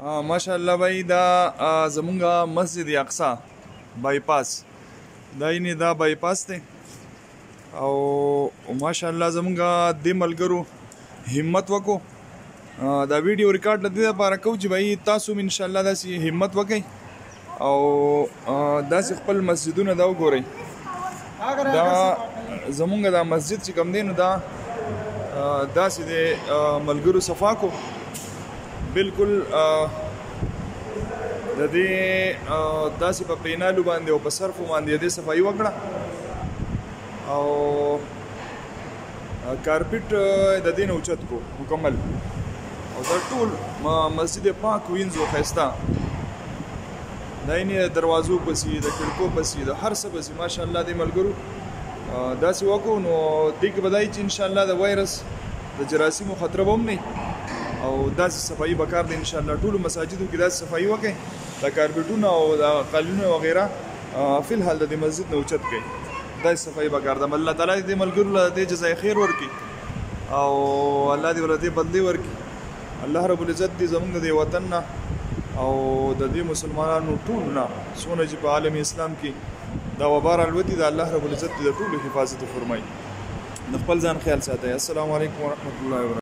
ماشاءالله بھائی دا زمونږه مسجد اقصا بایپاس دا بایپاس دی او ماشاءالله زمونږه د ملګرو همت وکړو دا ویډیو ریکارډ لدې لپاره کوو چې بھائی تاسو ان شاء الله داسې همت وکړئ او داسې خپل مسجدونه دا وګورئ. دا زمونږه دا مسجد چې کوم دی نو دا داسې د ملګرو صفا کو بالکل د دې داسې په پینالو باندې او په صرفو باندې د صفایي وکړه او کارپټ د دې نه اوچت کو مکمل او دا ټول مسجد پاک وینځو ښایسته دا یې دروازو پسې د کړکو پسې د هر څه پسې ماشاءالله د ملګرو داسې وکړو نو دې کې به دا چې انشاءالله د وایرس د جراثیمو خطره به هم نه او داسې صفایي به کار دی انشاءالله ټولو مساجدو کې داسې صفایي وکړئ د کارپټونه او د قالینونه وغیره فی الحال د دې مسجد نه اوچت کړئ داسې صفایي به کار ده. الله تعالی دې ملګرو له دې جزای خیر ورکړي او الله دې ورته دې بدلې ورکړي. الله رب العزت دې زموږ د دې وطن نه او د دې مسلمانانو ټول نه څونه چې په عالم اسلام کې دا وبا راالوتي د الله رب العزت د ټولو حفاظت فرمایي. د خپل ځان خیال ساتئ. السلام علیکم ورحمت الله وبرکاته.